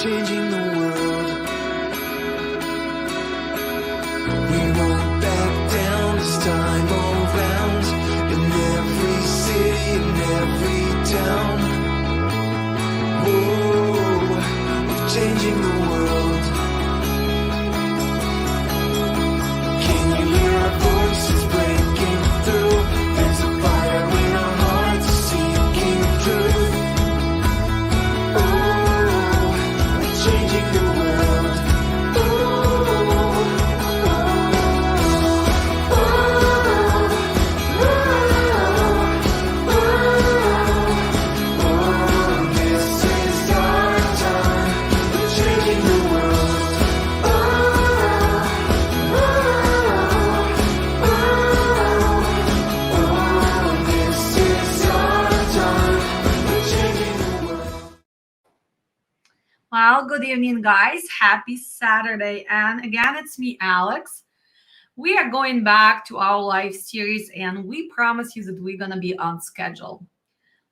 changing the world. We won't back down this time around. In every city, in every town. Whoa, we're changing the world. Can you hear our voices breaking through? There's a fire in our hearts seeking truth. Oh, we're changing the world. Oh, this is our time. We're changing the world. This is our time. We're changing the world. Well, good evening, guys. Happy Saturday. And again, it's me, Alex. We are going back to our live series, and we promise you that we're going to be on schedule.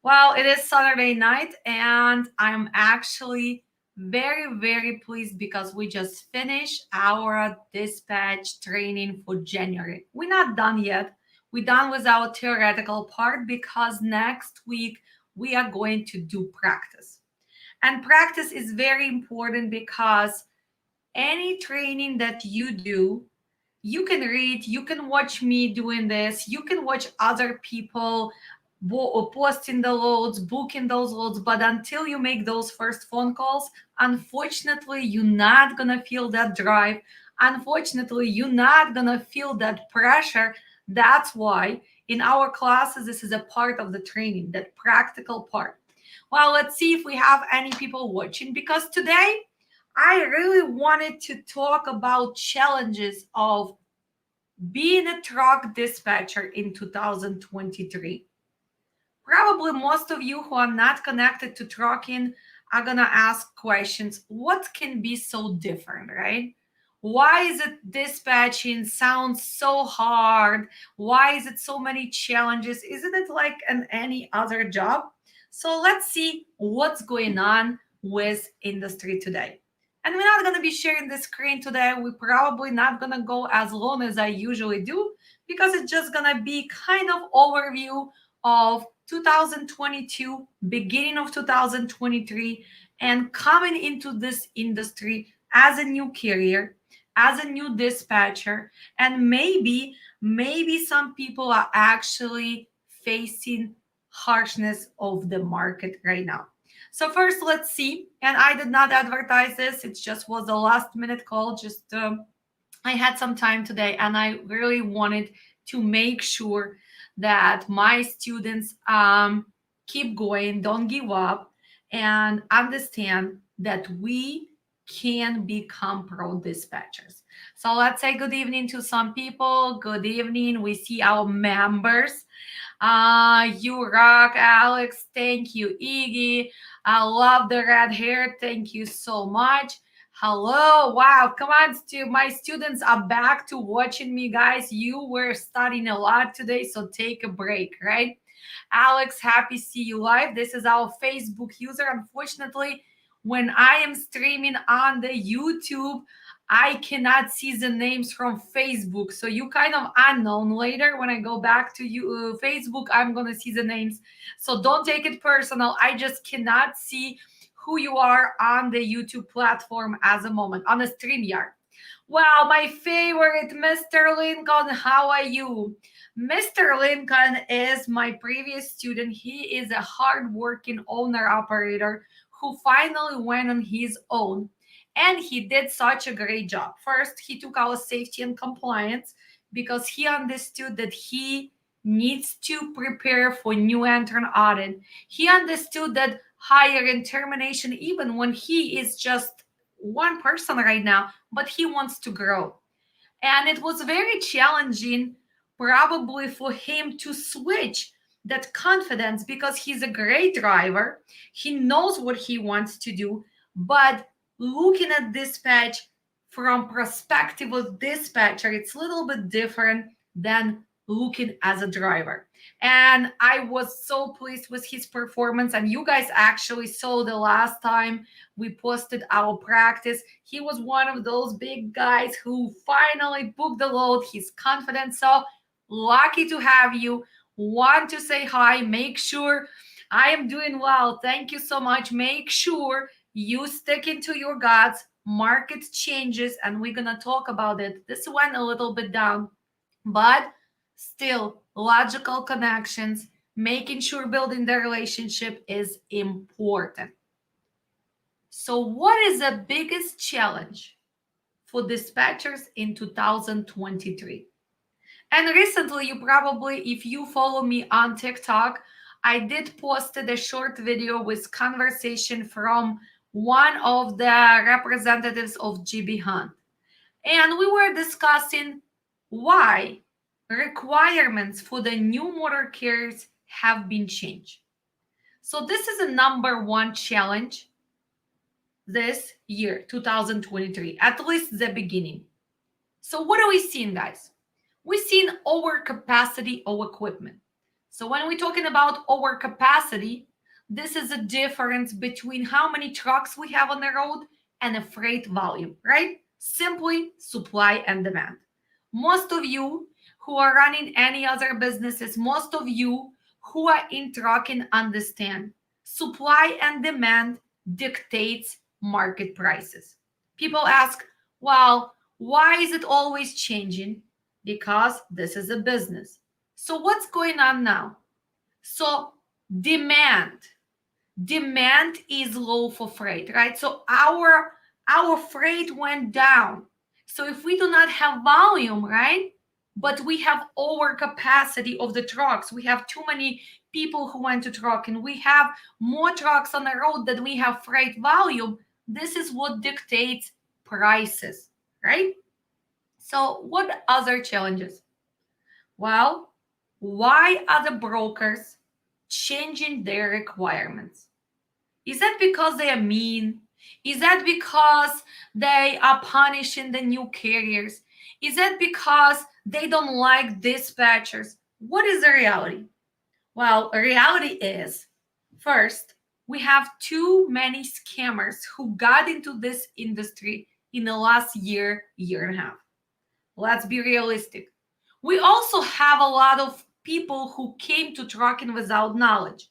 Well, it is Saturday night, and I'm actually very, very pleased because we just finished our dispatch training for January. We're not done yet. We're done with our theoretical part because next week we are going to do practice. And practice is very important because any training that you do, you can read, you can watch me doing this, you can watch other people posting the loads, booking those loads, but until you make those first phone calls, unfortunately, you're not gonna feel that drive. Unfortunately, you're not gonna feel that pressure. That's why in our classes, this is a part of the training, that practical part. Well, let's see if we have any people watching because today I really wanted to talk about challenges of being a truck dispatcher in 2023. Probably most of you who are not connected to trucking are going to ask questions. What can be so different, right? Why is it dispatching sounds so hard? Why is it so many challenges? Isn't it like any other job? So let's see what's going on with industry today. And we're not going to be sharing the screen today. We're probably not going to go as long as I usually do because it's just going to be kind of overview of 2022, beginning of 2023, and coming into this industry as a new carrier, as a new dispatcher, and maybe some people are actually facing harshness of the market right now. So first, let's see. And I did not advertise this. It just was a last minute call. Just I had some time today and I really wanted to make sure that my students keep going, don't give up, and understand that we can become pro dispatchers. So let's say good evening to some people. Good evening. We see our members. You rock, Alex. Thank you, Iggy. I love the red hair. Thank you so much. Hello. Wow. Come on, my students are back to watching me, guys. You were studying a lot today, so take a break, right? Alex, happy to see you live. This is our Facebook user. Unfortunately, when I am streaming on the YouTube, I cannot see the names from Facebook. So you kind of unknown. Later, when I go back to you, Facebook, I'm going to see the names. So don't take it personal. I just cannot see who you are on the YouTube platform as a moment, on the StreamYard. Wow, my favorite, Mr. Lincoln, how are you? Mr. Lincoln is my previous student. He is a hardworking owner-operator who finally went on his own. And he did such a great job. First, he took our safety and compliance because he understood that he needs to prepare for new entrant audit. He understood that hire and termination, even when he is just one person right now, but he wants to grow. And it was very challenging, probably for him to switch that confidence because he's a great driver. He knows what he wants to do, but looking at dispatch from perspective of dispatcher, it's a little bit different than looking as a driver. And I was so pleased with his performance. And you guys actually saw the last time we posted our practice. He was one of those big guys who finally booked the load. He's confident. So lucky to have you. Want to say hi. Make sure I am doing well. Thank you so much. Make sure you stick into your guts. Market changes, and we're going to talk about it. This went a little bit down, but still, logical connections, making sure building the relationship is important. So, what is the biggest challenge for dispatchers in 2023? And recently, you probably, if you follow me on TikTok, I did posted a short video with conversation from one of the representatives of GB Hunt. And we were discussing why requirements for the new motor carriers have been changed. So this is a number one challenge this year, 2023, at least the beginning. So what are we seeing, guys? We're seeing overcapacity of equipment. So when we're talking about overcapacity, this is a difference between how many trucks we have on the road and a freight volume, right? Simply supply and demand. Most of you who are running any other businesses, most of you who are in trucking understand supply and demand dictates market prices. People ask, well, why is it always changing? Because this is a business. So what's going on now? So demand is low for freight, right? So our freight went down. So if we do not have volume, right, but we have overcapacity of the trucks, we have too many people who want to truck, and we have more trucks on the road than we have freight volume, this is what dictates prices, right? So what other challenges? Well, why are the brokers changing their requirements? Is that because they are mean? Is that because they are punishing the new carriers? Is that because they don't like dispatchers? What is the reality? Well, the reality is, first, we have too many scammers who got into this industry in the last year and a half. Let's be realistic. We also have a lot of people who came to trucking without knowledge.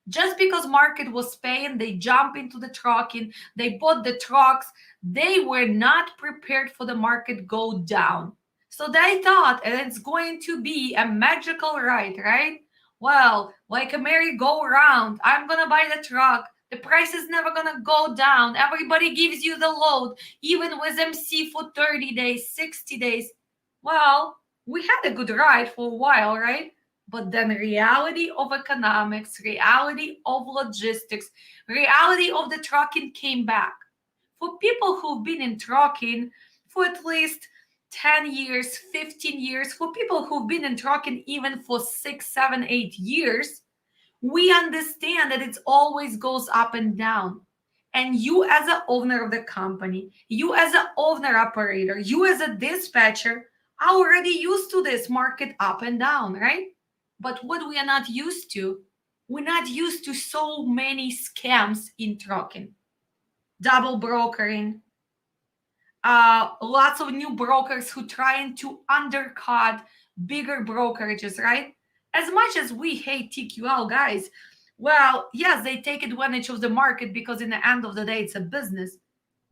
Just because market was paying, they jump into the trucking, they bought the trucks, they were not prepared for the market go down. So they thought, and it's going to be a magical ride, right? Well, like a merry-go-round, I'm gonna buy the truck. The price is never gonna go down. Everybody gives you the load, even with MC for 30 days, 60 days. Well, we had a good ride for a while, right? But then reality of economics, reality of logistics, reality of the trucking came back. For people who've been in trucking for at least 10 years, 15 years, for people who've been in trucking even for 6, 7, 8 years, we understand that it always goes up and down. And you as an owner of the company, you as an owner operator, you as a dispatcher are already used to this market up and down, right? But what we are not used to, we're not used to so many scams in trucking. Double brokering, lots of new brokers who trying to undercut bigger brokerages, right? As much as we hate TQL guys, well, yes, they take advantage of the market because in the end of the day, it's a business.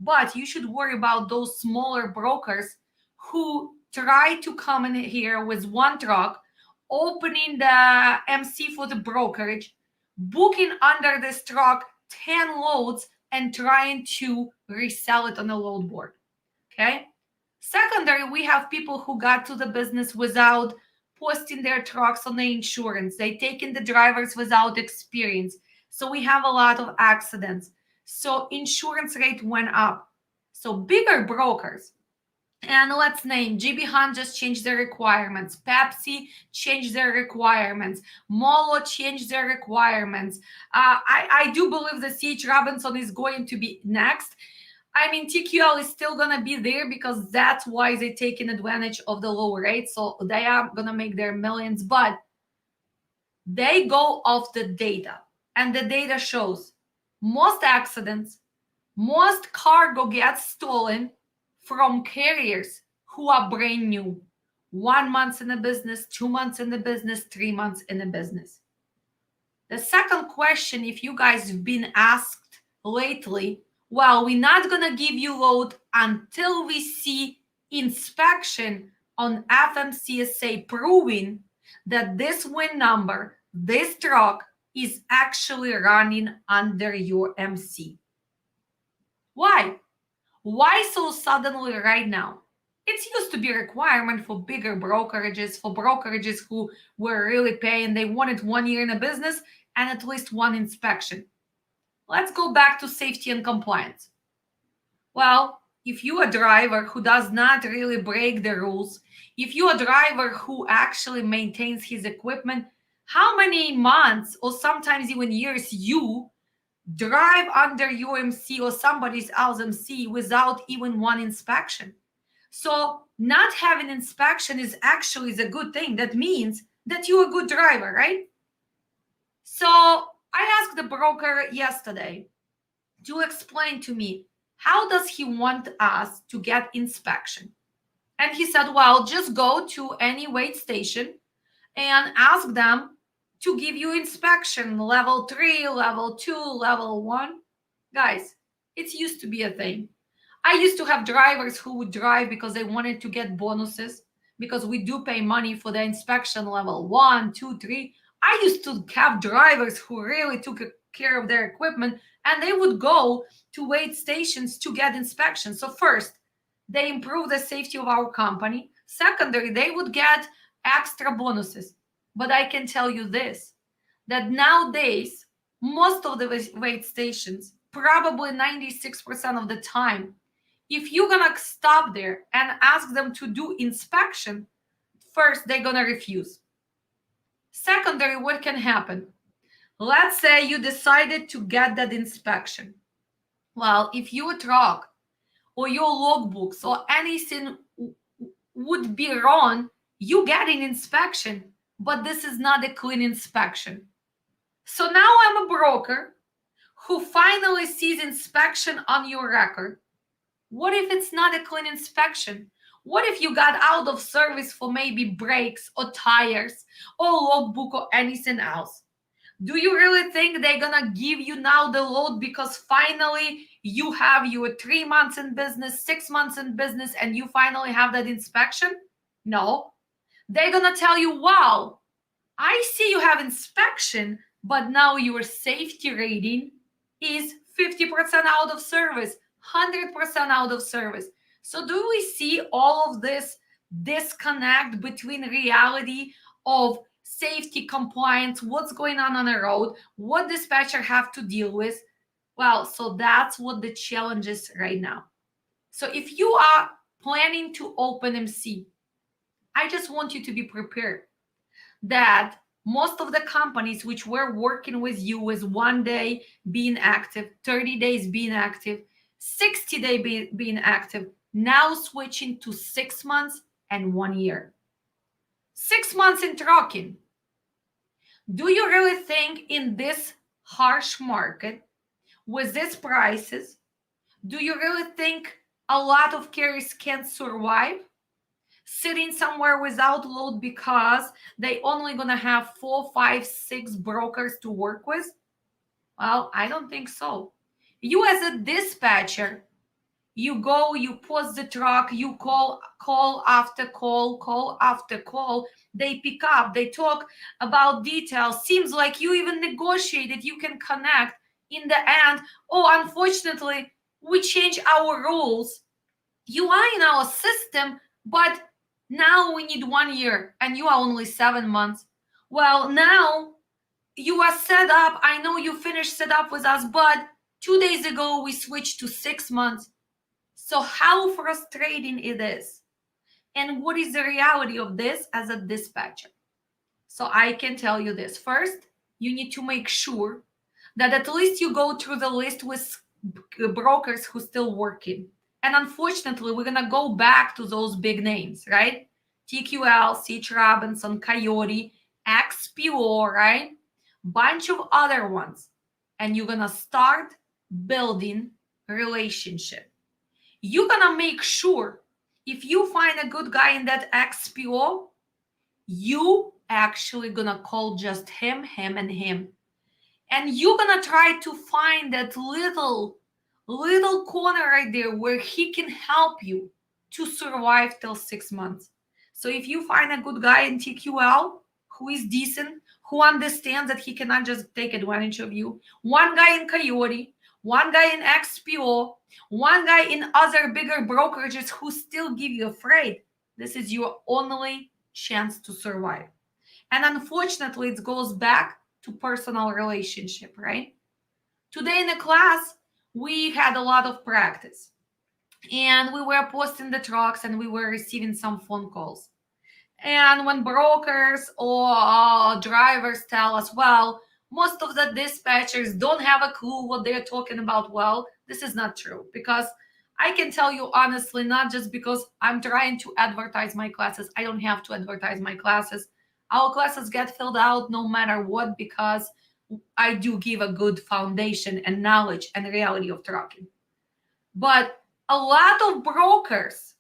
But you should worry about those smaller brokers who try to come in here with one truck, opening the MC for the brokerage, booking under this truck 10 loads and trying to resell it on the load board. Okay. Secondary, we have people who got to the business without posting their trucks on the insurance. They taken the drivers without experience. So we have a lot of accidents. So insurance rate went up. So bigger brokers, and let's name GB Hunt just changed their requirements. Pepsi changed their requirements. Molo changed their requirements. I do believe that C.H. Robinson is going to be next. I mean, TQL is still going to be there because that's why they're taking advantage of the low rate. So they are going to make their millions, but they go off the data. And the data shows most accidents, most cargo gets stolen from carriers who are brand new. 1 month in the business, 2 months in the business, 3 months in the business. The second question, if you guys have been asked lately, well, we're not going to give you load until we see inspection on FMCSA proving that this win number, this truck is actually running under your MC. Why? Why so suddenly right now? It used to be a requirement for bigger brokerages, for brokerages who were really paying. They wanted 1 year in a business and at least one inspection. Let's go back to safety and compliance. Well, if you're a driver who does not really break the rules, if you're a driver who actually maintains his equipment, how many months or sometimes even years you drive under your MC or somebody else's MC without even one inspection? So not having inspection is actually a good thing. That means that you're a good driver, right? So I asked the broker yesterday to explain to me, how does he want us to get inspection? And he said, well, just go to any weight station and ask them to give you inspection, level 3, level 2, level 1. Guys, it used to be a thing. I used to have drivers who would drive because they wanted to get bonuses, because we do pay money for the inspection level 1, 2, 3. I used to have drivers who really took care of their equipment and they would go to weight stations to get inspection. So first, they improve the safety of our company. Secondary, they would get extra bonuses. But I can tell you this, that nowadays, most of the weight stations, probably 96% of the time, if you're going to stop there and ask them to do inspection, first, they're going to refuse. Secondary, what can happen? Let's say you decided to get that inspection. Well, if your truck or your logbooks or anything would be wrong, you get an inspection, but this is not a clean inspection. So now I'm a broker who finally sees inspection on your record. What if it's not a clean inspection? What if you got out of service for maybe brakes or tires or logbook or anything else? Do you really think they're going to give you now the load because finally you have your 3 months in business, 6 months in business, and you finally have that inspection? No. They're going to tell you, wow, I see you have inspection, but now your safety rating is 50% out of service, 100% out of service. So do we see all of this disconnect between reality of safety, compliance, what's going on the road, what dispatcher have to deal with? Well, so that's what the challenge is right now. So if you are planning to open MC, I just want you to be prepared that most of the companies which were working with you with 1 day being active, 30 days being active, 60 days being active, now switching to 6 months and 1 year. 6 months in trucking. Do you really think in this harsh market, with these prices, do you really think a lot of carriers can survive sitting somewhere without load because they only gonna have 4, 5, 6 brokers to work with? Well, I don't think so. You as a dispatcher, you go, you post the truck, you call after call after call. They pick up, they talk about details. Seems like you even negotiated, you can connect. In the end, oh, unfortunately, we change our rules. You are in our system, but now we need 1 year and you are only 7 months. Well, now you are set up. I know you finished set up with us, but 2 days ago we switched to 6 months. So how frustrating it is. And what is the reality of this as a dispatcher? So I can tell you this. First, you need to make sure that at least you go through the list with brokers who still working. And unfortunately, we're gonna go back to those big names, right? TQL, C.H. Robinson, Coyote, XPO, right? Bunch of other ones. And you're gonna start building relationship. You're gonna make sure if you find a good guy in that XPO, you actually gonna call just him, and him. And you're gonna try to find that little corner right there where he can help you to survive till 6 months. So if you find a good guy in TQL who is decent, who understands that he cannot just take advantage of you, one guy in Coyote, one guy in XPO, one guy in other bigger brokerages who still give you a freight, this is your only chance to survive. And unfortunately, it goes back to personal relationship, right? Today in the class, we had a lot of practice and we were posting the trucks and we were receiving some phone calls. And when brokers or drivers tell us, well, most of the dispatchers don't have a clue what they're talking about. Well, this is not true, because I can tell you honestly, not just because I'm trying to advertise my classes. I don't have to advertise my classes. Our classes get filled out no matter what, because I do give a good foundation and knowledge and reality of trucking. But a lot of brokers,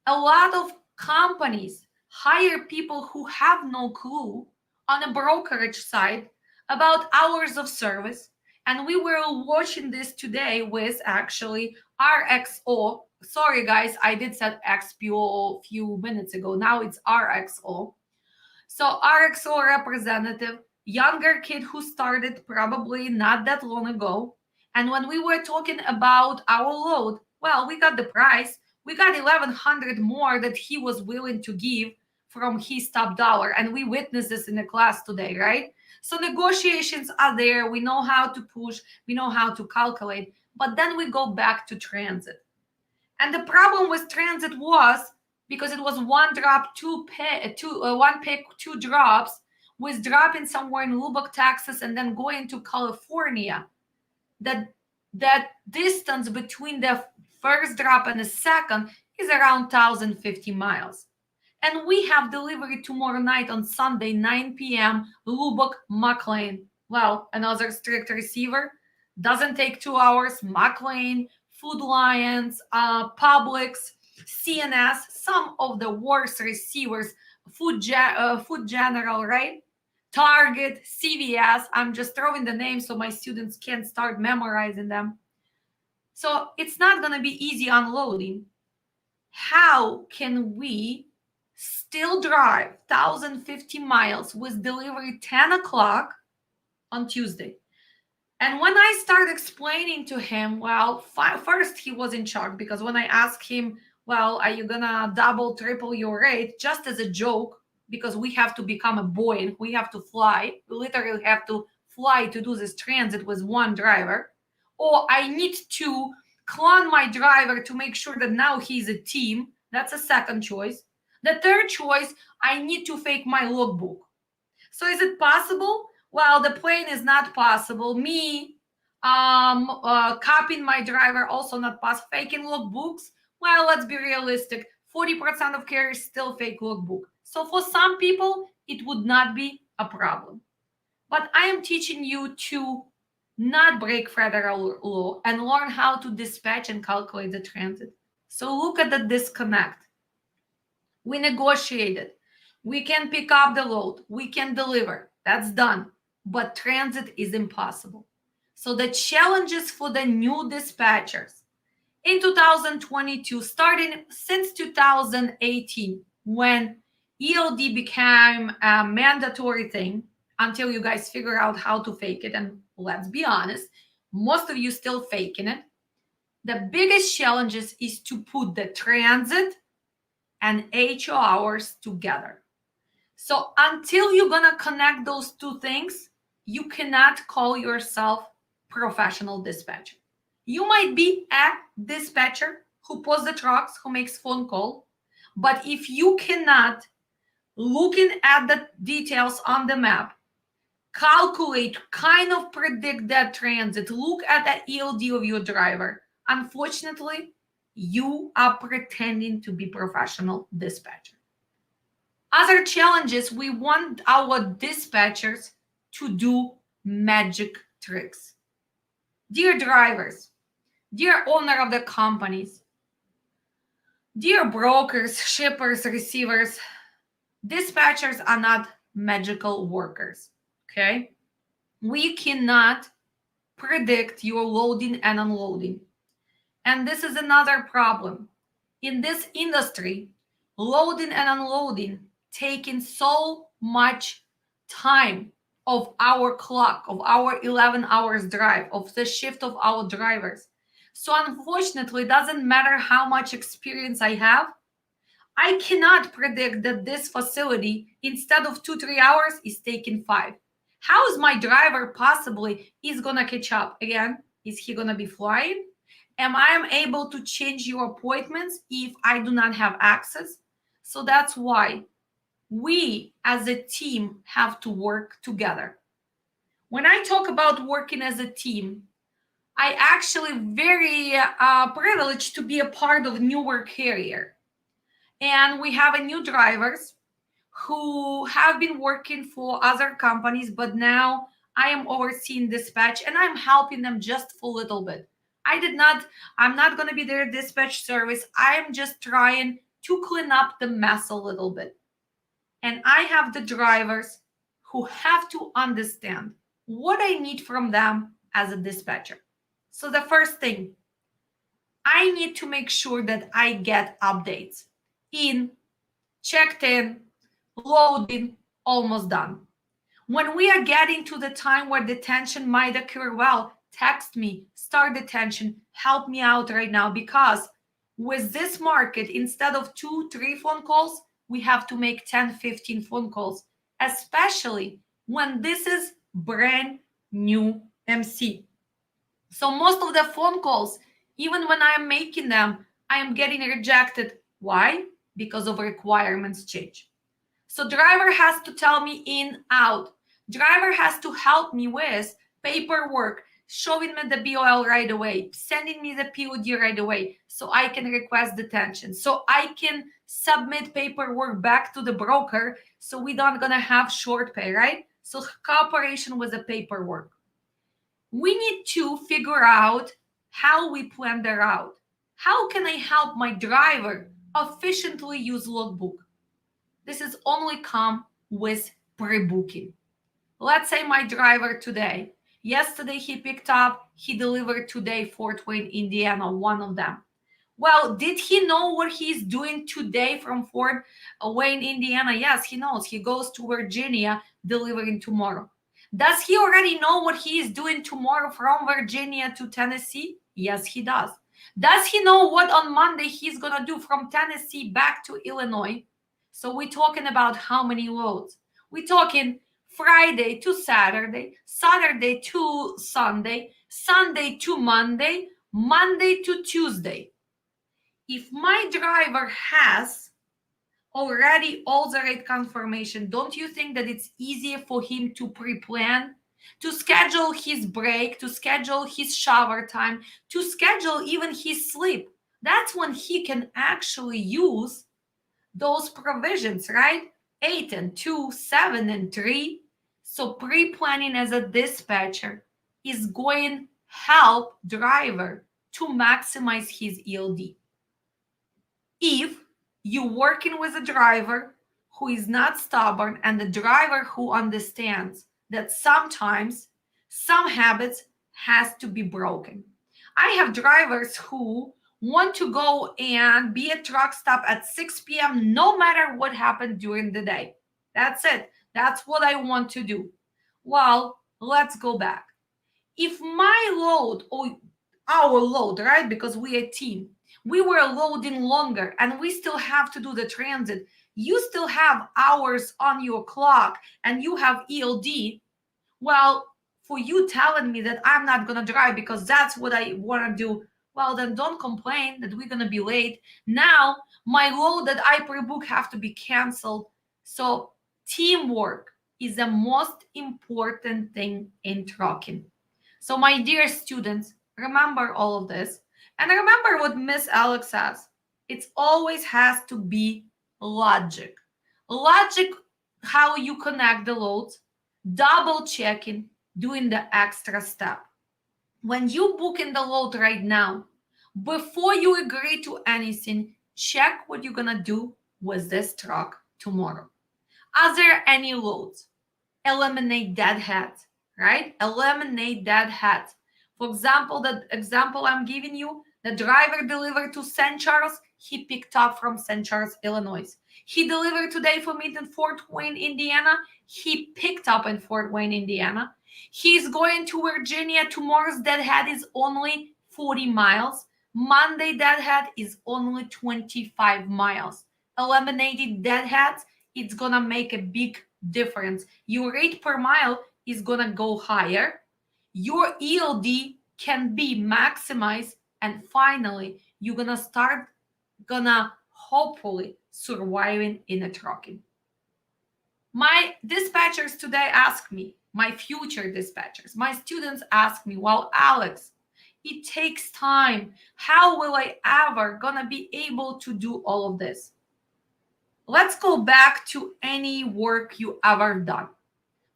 a lot of companies hire people who have no clue on a brokerage side about hours of service. And we were watching this today with actually RXO. Sorry, guys, I did say XPO a few minutes ago. Now it's RXO. So RXO representative, younger kid who started probably not that long ago. And when we were talking about our load, well, we got the price. We got 1,100 more that he was willing to give from his top dollar. And we witnessed this in the class today, right? So negotiations are there. We know how to push. We know how to calculate. But then we go back to transit. And the problem with transit was, because it was one drop, one pick, two drops, with dropping somewhere in Lubbock, Texas, and then going to California, that distance between the first drop and the second is around 1,050 miles. And we have delivery tomorrow night on Sunday, 9 p.m., Lubbock, McLean. Well, another strict receiver. Doesn't take 2 hours. McLean, Food Lions, Publix, CNS, some of the worst receivers, Food General, right? Target, CVS. I'm just throwing the names so my students can start memorizing them. So it's not going to be easy unloading. How can we still drive 1,050 miles with delivery 10 o'clock on Tuesday? And when I started explaining to him, well, first he was in shock, because when I asked him, well, are you gonna double, triple your rate, just as a joke, because we have to become a Boeing, we have to fly, we literally have to fly to do this transit with one driver, or I need to clone my driver to make sure that now he's a team. That's a second choice. The third choice, I need to fake my logbook. So is it possible? Well, the plane is not possible. Me copying my driver, also not possible. Faking logbooks, well, let's be realistic. 40% of carriers still fake logbook. So for some people, it would not be a problem. But I am teaching you to not break federal law and learn how to dispatch and calculate the transit. So look at the disconnect. We negotiated. We can pick up the load. We can deliver. That's done. But transit is impossible. So the challenges for the new dispatchers in 2022, starting since 2018, when ELD became a mandatory thing, until you guys figure out how to fake it. And let's be honest, most of you still faking it. The biggest challenges is to put the transit and HO hours together. So until you're gonna connect those two things, you cannot call yourself professional dispatcher. You might be a dispatcher who posts the trucks, who makes phone call, but if you cannot, looking at the details on the map, calculate, kind of predict that transit, look at that ELD of your driver. Unfortunately, you are pretending to be professional dispatcher. Other challenges, we want our dispatchers to do magic tricks. Dear drivers, dear owner of the companies, dear brokers, shippers, receivers, dispatchers are not magical workers, okay? We cannot predict your loading and unloading. And this is another problem. In this industry, loading and unloading taking so much time of our clock, of our 11 hours drive, of the shift of our drivers. So unfortunately, it doesn't matter how much experience I have, I cannot predict that this facility, instead of 2-3 hours, is taking 5. How is my driver possibly is gonna catch up? Again, is he gonna be flying? Am I able to change your appointments if I do not have access? So that's why we as a team have to work together. When I talk about working as a team, I actually very privileged to be a part of newer carrier. And we have a new drivers who have been working for other companies, but now I am overseeing dispatch and I'm helping them just for a little bit. I'm not going to be their dispatch service. I am just trying to clean up the mess a little bit. And I have the drivers who have to understand what I need from them as a dispatcher. So the first thing, I need to make sure that I get updates in, checked in, loading, almost done. When we are getting to the time where detention might occur, well, text me, start detention, help me out right now, because with this market, instead of 2-3 phone calls, we have to make 10-15 phone calls, especially when this is brand new MC. So most of the phone calls, even when I am making them, I am getting rejected. Why? Because of requirements change. So driver has to tell me in, out. Driver has to help me with paperwork, showing me the BOL right away, sending me the POD right away, so I can request detention, so I can submit paperwork back to the broker, so we're not gonna have short pay, right? So cooperation with the paperwork. We need to figure out how we plan the route. How can I help my driver efficiently use logbook? This is only come with pre-booking. Let's say my driver today, yesterday he picked up, he delivered today Fort Wayne, Indiana, one of them. Well, did he know what he's doing today from Fort Wayne, Indiana? Yes, he knows. He goes to Virginia, delivering tomorrow. Does he already know what he is doing tomorrow from Virginia to Tennessee? Yes, he does. Does he know what on Monday he's going to do from Tennessee back to Illinois? So we're talking about how many loads? We're talking Friday to Saturday, Saturday to Sunday, Sunday to Monday, Monday to Tuesday. If my driver has already all the rate confirmation, don't you think that it's easier for him to pre-plan, to schedule his break, to schedule his shower time, to schedule even his sleep? That's when he can actually use those provisions, right? 8 and 2, 7 and 3. So pre-planning as a dispatcher is going to help driver to maximize his ELD. If you're working with a driver who is not stubborn and the driver who understands that sometimes some habits has to be broken. I have drivers who want to go and be at truck stop at 6 p.m. no matter what happened during the day. That's it. That's what I want to do. Well, let's go back. If my load or our load, right, because we're a team, we were loading longer and we still have to do the transit, you still have hours on your clock and you have ELD, well, for you telling me that I'm not going to drive because that's what I want to do, well, then don't complain that we're going to be late. Now, my load that I pre-book have to be canceled. So teamwork, is the most important thing in trucking. So, my dear students, remember all of this. And remember what Miss Alex says. It always has to be logic. Logic, how you connect the loads, double checking, doing the extra step. When you book in the load right now, before you agree to anything, check what you're gonna do with this truck tomorrow. Are there any loads? Eliminate deadheads, right? Eliminate deadheads. For example, the example I'm giving you, the driver delivered to St. Charles, he picked up from St. Charles, Illinois. He delivered today for me in Fort Wayne, Indiana. He picked up in Fort Wayne, Indiana. He's going to Virginia. Tomorrow's deadhead is only 40 miles. Monday deadhead is only 25 miles. Eliminated deadheads, it's gonna make a big difference. Your rate per mile is gonna go higher. Your ELD can be maximized, and finally, you're gonna hopefully surviving in a trucking. My dispatchers today ask me, my future dispatchers, my students ask me, well, Alex, it takes time. How will I ever gonna be able to do all of this? Let's go back to any work you ever done.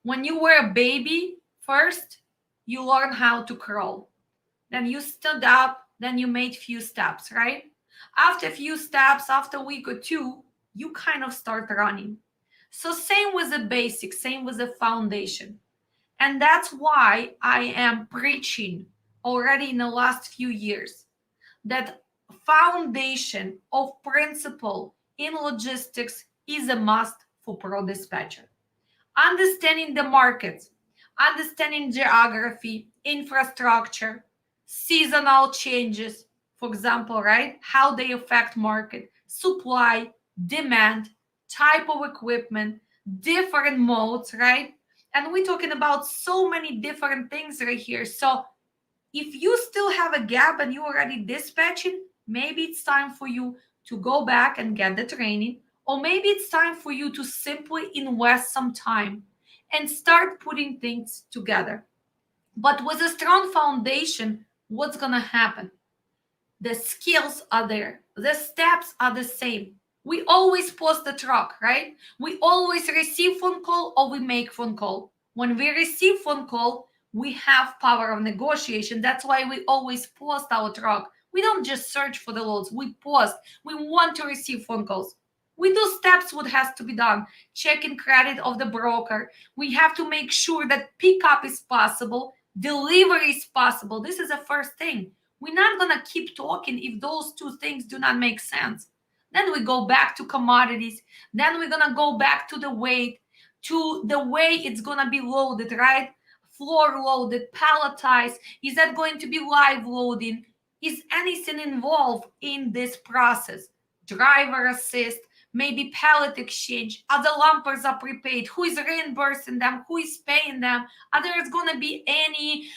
When you were a baby, first you learn how to crawl. Then you stood up, then you made few steps, right? After a few steps, after a week or two, you kind of start running. So same with the basics, same with the foundation. And that's why I am preaching already in the last few years that foundation of principle in logistics is a must for pro dispatcher. Understanding the markets, understanding geography, infrastructure, seasonal changes, for example, right? How they affect market, supply, demand, type of equipment, different modes, right? And we're talking about so many different things right here. So if you still have a gap and you're already dispatching, maybe it's time for you to go back and get the training, or maybe it's time for you to simply invest some time and start putting things together. But with a strong foundation, what's going to happen? The skills are there, the steps are the same. We always post the truck, right? We always receive phone call or we make phone call. When we receive phone call, we have power of negotiation. That's why we always post our truck. We don't just search for the loads, we post. We want to receive phone calls. We do steps what has to be done. Checking credit of the broker. We have to make sure that pickup is possible, delivery is possible. This is the first thing. We're not going to keep talking if those two things do not make sense. Then we go back to commodities. Then we're going to go back to the weight, to the way it's going to be loaded, right? Floor loaded, palletized. Is that going to be live loading? Is anything involved in this process? Driver assist, maybe pallet exchange. Are the lumpers are prepaid? Who is reimbursing them? Who is paying them? Are there going to be any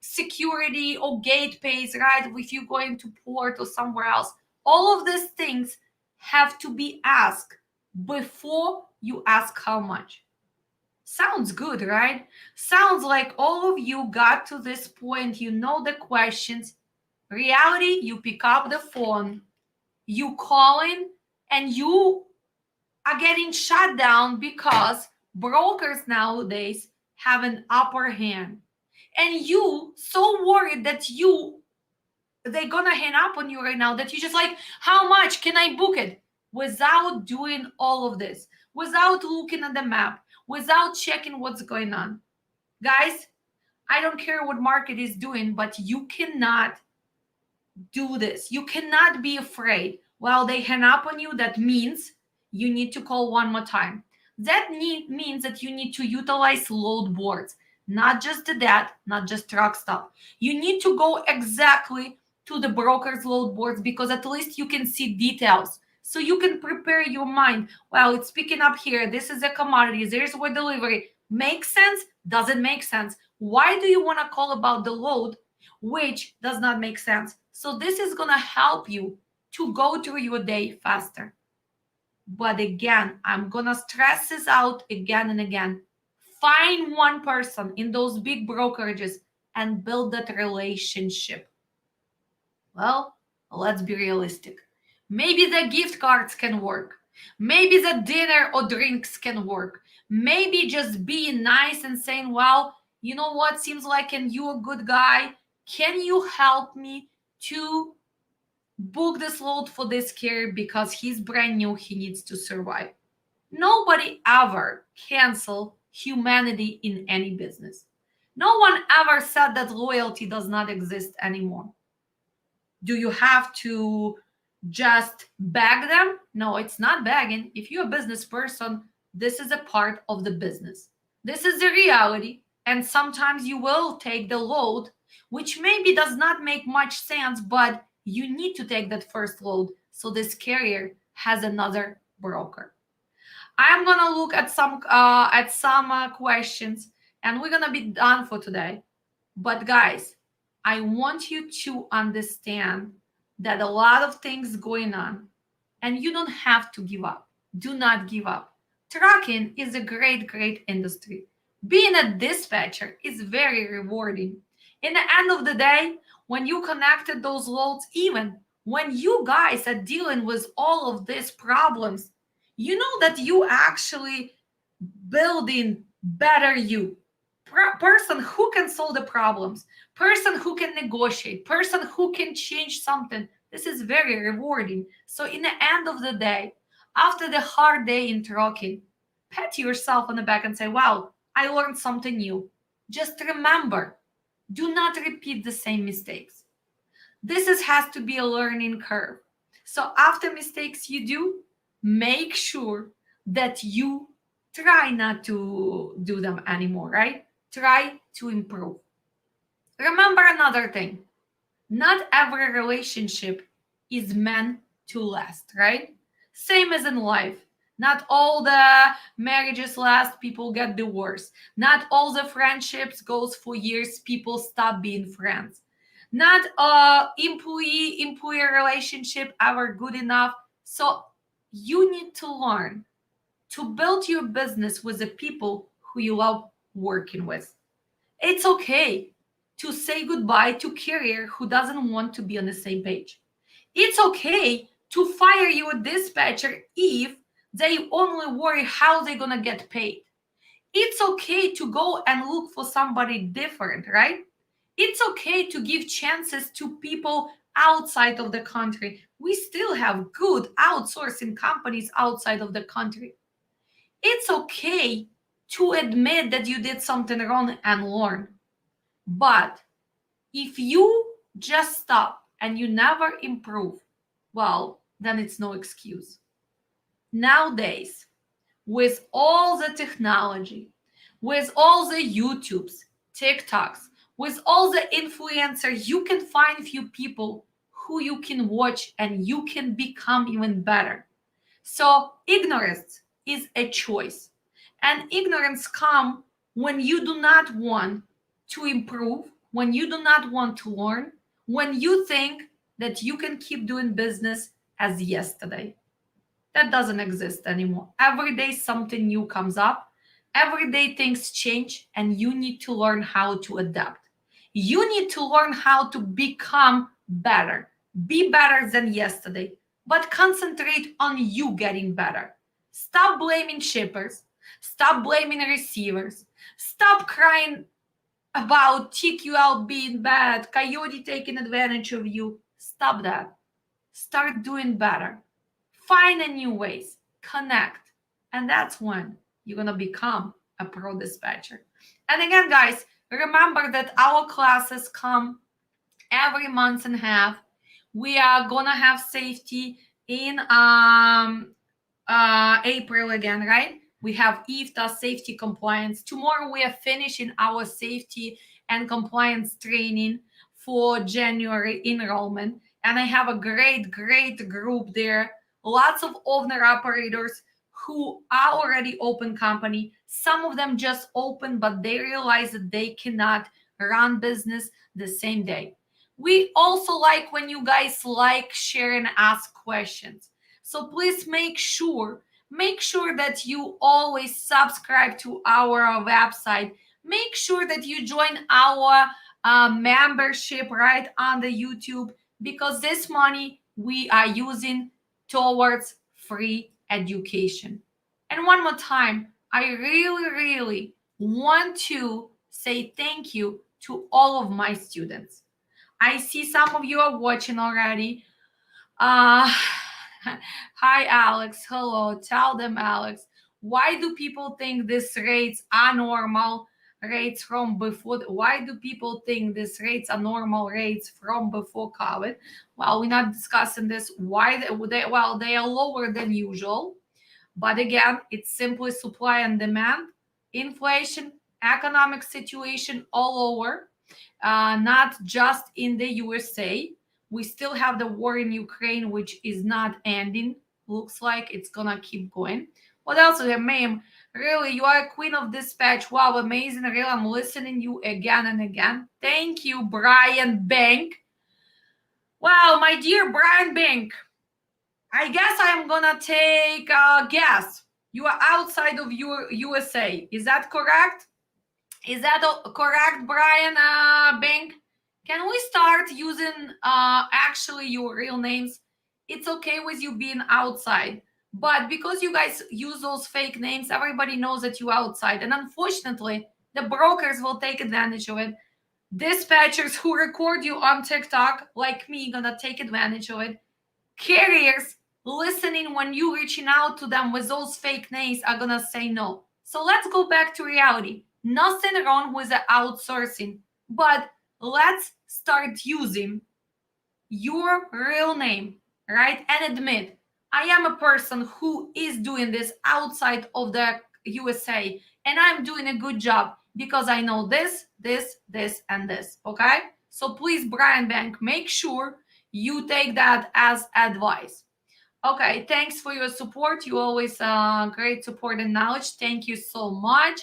security or gate pays, right? If you're going to port or somewhere else. All of these things have to be asked before you ask how much. Sounds good, right? Sounds like all of you got to this point. You know the questions. Reality, you pick up the phone, you calling, and you are getting shut down because brokers nowadays have an upper hand. And you so worried that they're gonna hang up on you right now that you just like, how much can I book it? Without doing all of this, without looking at the map, without checking what's going on. Guys, I don't care what market is doing, but you cannot do this. You cannot be afraid. While they hang up on you, that means you need to call one more time. That means that you need to utilize load boards, not just that, not just truck stop. You need to go exactly to the broker's load boards because at least you can see details. So you can prepare your mind. Well, it's picking up here. This is a commodity. There's where delivery. Makes sense? Doesn't make sense. Why do you want to call about the load, which does not make sense? So this is going to help you to go through your day faster. But again, I'm gonna stress this out again and again. Find one person in those big brokerages and build that relationship. Well, let's be realistic. Maybe the gift cards can work. Maybe the dinner or drinks can work. Maybe just being nice and saying, well, you know what, seems like you're a good guy. Can you help me to book this load for this carrier because he's brand new, he needs to survive. Nobody ever cancel humanity in any business. No one ever said that loyalty does not exist anymore. Do you have to just beg them? No, it's not begging. If you're a business person, this is a part of the business. This is the reality. And sometimes you will take the load, which maybe does not make much sense, but you need to take that first load so this carrier has another broker. I'm gonna look at some questions, and we're gonna be done for today. But guys, I want you to understand that a lot of things going on, and you don't have to give up. Do not give up. Trucking is a great, great industry. Being a dispatcher is very rewarding. In the end of the day, when you connected those loads, even when you guys are dealing with all of these problems, you know that you actually building better you. Person who can solve the problems, person who can negotiate, person who can change something. This is very rewarding. So in the end of the day, after the hard day in trucking, pat yourself on the back and say, wow, I learned something new. Just remember, do not repeat the same mistakes. Has to be a learning curve. So after mistakes you do, make sure that you try not to do them anymore, right? Try to improve. Remember another thing, not every relationship is meant to last, right? Same as in life. Not all the marriages last, people get divorced. Not all the friendships goes for years, people stop being friends. Not employee relationship ever good enough. So you need to learn to build your business with the people who you love working with. It's okay to say goodbye to carrier who doesn't want to be on the same page. It's okay to fire your dispatcher if they only worry how they're gonna get paid. It's okay to go and look for somebody different, right? It's okay to give chances to people outside of the country. We still have good outsourcing companies outside of the country. It's okay to admit that you did something wrong and learn. But if you just stop and you never improve, well, then it's no excuse. Nowadays, with all the technology, with all the YouTubes, TikToks, with all the influencers, you can find few people who you can watch and you can become even better. So ignorance is a choice. And ignorance comes when you do not want to improve, when you do not want to learn, when you think that you can keep doing business as yesterday. That doesn't exist anymore. Every day something new comes up. Every day things change and you need to learn how to adapt. You need to learn how to become better. Be better than yesterday, but concentrate on you getting better. Stop blaming shippers. Stop blaming receivers. Stop crying about TQL being bad, Coyote taking advantage of you. Stop that. Start doing better. Find a new ways. Connect. And that's when you're going to become a pro dispatcher. And again, guys, remember that our classes come every month and a half. We are going to have safety in April again, right? We have IFTA safety compliance. Tomorrow we are finishing our safety and compliance training for January enrollment. And I have a great, great group there. Lots of owner operators who are already open company. Some of them just open, but they realize that they cannot run business the same day. We also like when you guys like, share, and ask questions. So please make sure that you always subscribe to our website. Make sure that you join our membership right on the YouTube, because this money we are using towards free education. And one more time, I really want to say thank you to all of my students. I see some of you are watching already. Uh, Hi, Alex. Hello. Tell them, Alex, why do people think these rates are normal rates from before? Why do people think these rates are normal rates from before COVID? Well, we're not discussing this. Why well, they are lower than usual. But again, it's simply supply and demand, inflation, economic situation all over, not just in the USA. We still have the war in Ukraine, which is not ending. Looks like it's gonna keep going. What else is there, ma'am? Really, you are a queen of dispatch. Wow, amazing. Really, I'm listening you again and again. Thank you, Brian Bank. Wow, my dear Brian Bank, I guess I'm gonna take a guess. You are outside of your USA. Is that correct? Is that correct, Brian Bank? Can we start using actually your real names? It's okay with you being outside, but because you guys use those fake names, everybody knows that you're outside, and unfortunately, the brokers will take advantage of it. Dispatchers who record you on TikTok, like me, gonna take advantage of it. Carriers listening when you reaching out to them with those fake names are gonna say no. So let's go back to reality. Nothing wrong with the outsourcing, but let's start using your real name, right? And admit, I am a person who is doing this outside of the USA, and I'm doing a good job because I know this, and this, okay? So please, Brian Bank, make sure you take that as advice. Okay, thanks for your support. You always great support and knowledge. Thank you so much.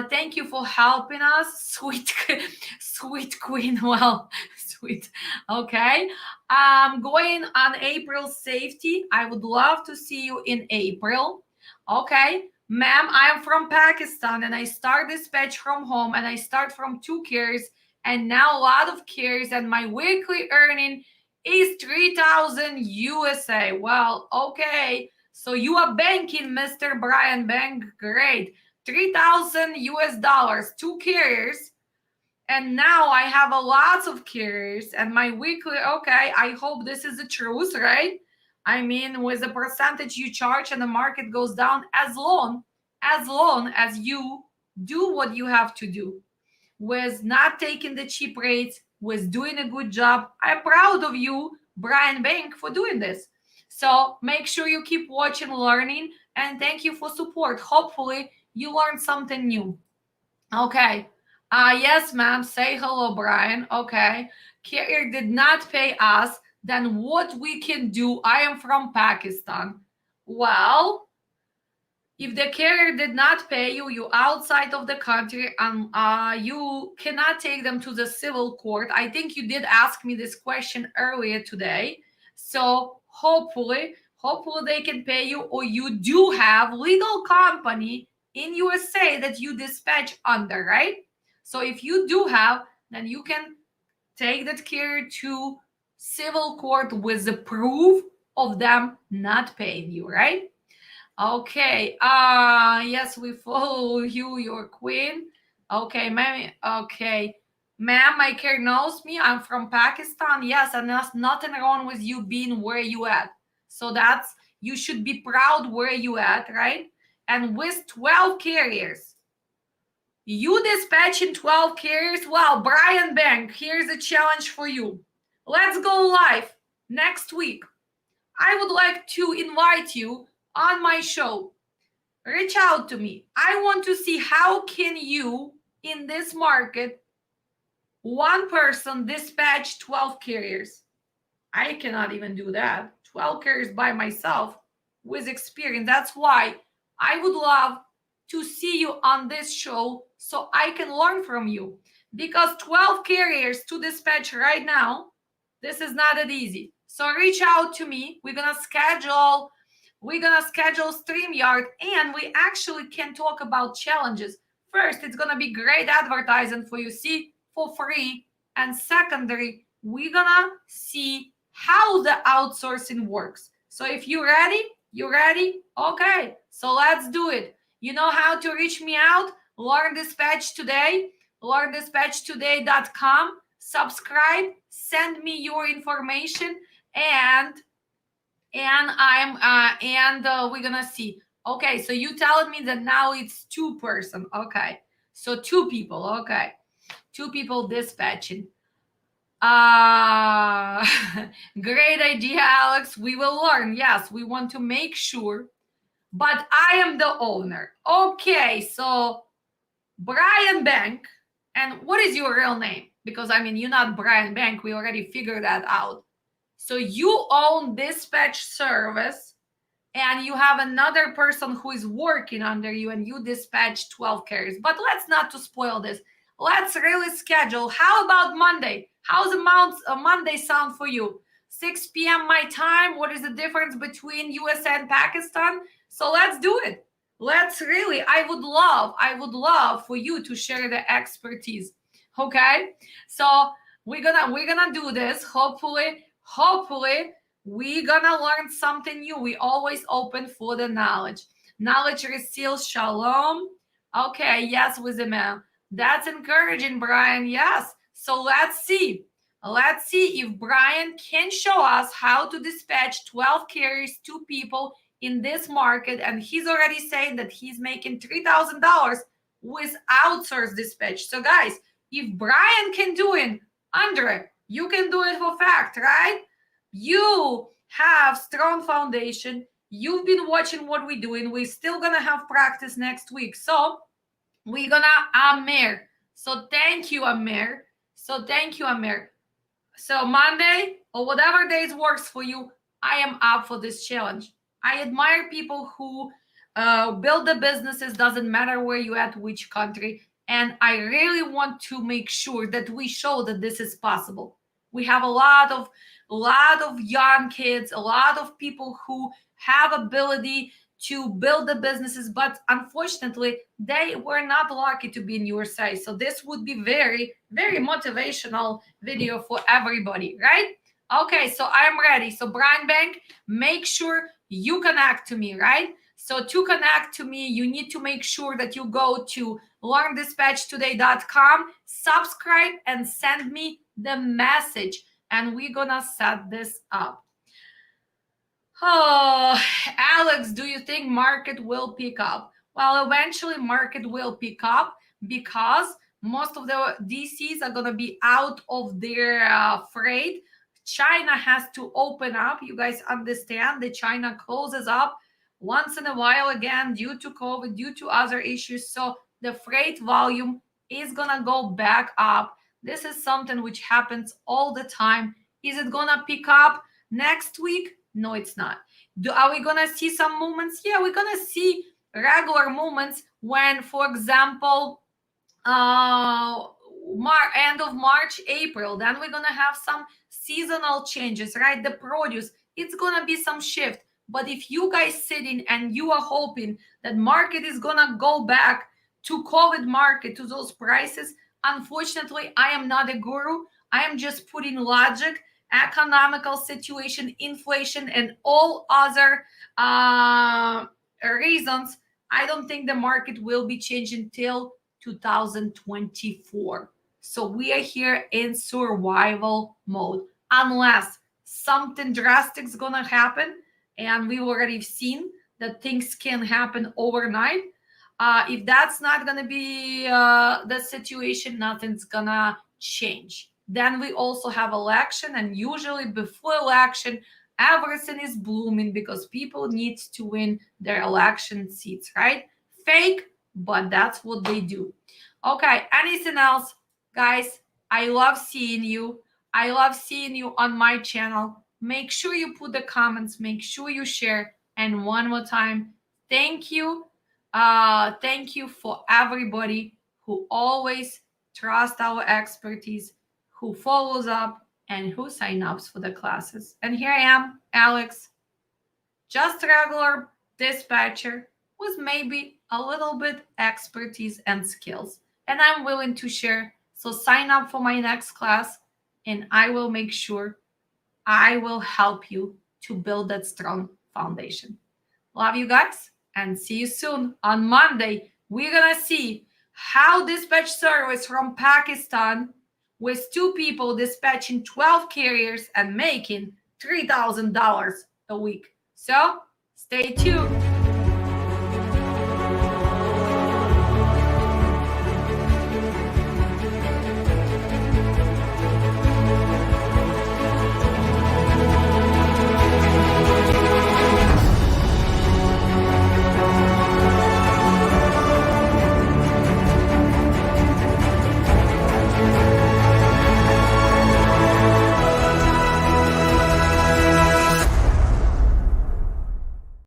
Thank you for helping us, sweet, sweet queen. Well, sweet. Okay. Going on April safety. I would love to see you in April. Okay. Ma'am, I am from Pakistan and I start dispatch from home and I start from 2 carriers and now a lot of carriers and my weekly earning is 3,000 USA. Well, okay. So you are banking, Mr. Brian Bank. Great. 3,000 US dollars, 2 carriers. And now I have a lot of carriers and my weekly, okay, I hope this is the truth, right? I mean, with the percentage you charge and the market goes down, as long as you do what you have to do, with not taking the cheap rates, with doing a good job. I'm proud of you, Brian Bank, for doing this. So make sure you keep watching, learning, and thank you for support. Hopefully you learned something new. Okay. Yes, ma'am. Say hello, Brian. Okay. Carrier did not pay us. Then what we can do? I am from Pakistan. Well, if the carrier did not pay you, you outside of the country, and you cannot take them to the civil court. I think you did ask me this question earlier today. So hopefully they can pay you, or you do have legal company in USA that you dispatch under, right? So if you do have, then you can take that carrier to civil court with the proof of them not paying you, right? Okay. Yes, we follow you, your queen. Okay, ma'am. Okay. Ma'am, my care knows me. I'm from Pakistan. Yes, and there's nothing wrong with you being where you at. So that's you should be proud where you at, right? And with 12 carriers. You dispatching 12 carriers? Well, Brian Bank, here's a challenge for you. Let's go live next week. I would like to invite you on my show. Reach out to me. I want to see how can you in this market, one person dispatch 12 carriers. I cannot even do that. 12 carriers by myself with experience. That's why I would love to see you on this show so I can learn from you. Because 12 carriers to dispatch right now, this is not that easy. So reach out to me. We're gonna schedule StreamYard, and we actually can talk about challenges. First, it's gonna be great advertising for you, see, for free. And secondary, we're gonna see how the outsourcing works. So if you're ready, you ready? Okay, so let's do it. You know how to reach me out? Learn Dispatch Today, learndispatchtoday.com. Subscribe, send me your information, and we're gonna see. Okay, so you telling me that now it's 2 person. Okay, so 2 people. Okay, 2 people dispatching. uh Great idea, Alex. We will learn. Yes, we want to make sure, but I am the owner. Okay, so Brian Bank. And what is your real name? Because I mean, you're not Brian Bank, we already figured that out. So you own dispatch service, and you have another person who is working under you, and you dispatch 12 carriers. But let's not to spoil this. Let's really schedule. How about Monday? How's a Monday sound for you? 6 p.m. my time. What is the difference between USA and Pakistan? So let's do it. Let's really, I would love for you to share the expertise. Okay? So we're gonna do this. Hopefully we're gonna learn something new. We always open for the knowledge. Knowledge receives shalom. Okay, yes, with the man. That's encouraging, Brian. Yes. So let's see. Let's see if Brian can show us how to dispatch 12 carriers to people in this market. And he's already saying that he's making $3,000 with outsourced dispatch. So, guys, if Brian can do it, Andre, you can do it for fact, right? You have strong foundation. You've been watching what we're doing. We're still gonna have practice next week. So we're gonna Amir. So thank you, Amir. So Monday or whatever days works for you, I am up for this challenge. I admire people who build the businesses, doesn't matter where you at, which country. And I really want to make sure that we show that this is possible. We have a lot of young kids, a lot of people who have ability to build the businesses, but unfortunately they were not lucky to be in your size. So this would be very, very motivational video for everybody, right? Okay, so I'm ready. So Brian Bank, make sure you connect to me, right? So to connect to me, you need to make sure that you go to learndispatchtoday.com, subscribe, and send me the message, and we're gonna set this up. Oh, Alex, do you think market will pick up? Well, eventually market will pick up because most of the DCs are going to be out of their freight. China has to open up. You guys understand that China closes up once in a while again due to COVID, due to other issues. So the freight volume is going to go back up. This is something which happens all the time. Is it going to pick up next week? No, it's not. Are we going to see some movements? Yeah, we're going to see regular movements when, for example, end of March, April, then we're going to have some seasonal changes, right? The produce, it's going to be some shift. But if you guys sitting and you are hoping that market is going to go back to COVID market, to those prices, unfortunately, I am not a guru. I am just putting logic, economical situation, inflation, and all other reasons. I don't think the market will be changing till 2024. So we are here in survival mode unless something drastic is gonna happen, and we've already seen that things can happen overnight. If that's not gonna be the situation, nothing's gonna change. Then we also have election, and usually before election, everything is blooming because people need to win their election seats, right? Fake, but that's what they do. Okay, anything else? Guys, I love seeing you. I love seeing you on my channel. Make sure you put the comments, make sure you share. And one more time, thank you. Thank you for everybody who always trust our expertise, who follows up, and who sign ups for the classes. And here I am, Alex, just a regular dispatcher with maybe a little bit expertise and skills. And I'm willing to share. So sign up for my next class and I will make sure I will help you to build that strong foundation. Love you guys and see you soon. On Monday, we're going to see how dispatch service from Pakistan with 2 people dispatching 12 carriers and making $3,000 a week. So stay tuned.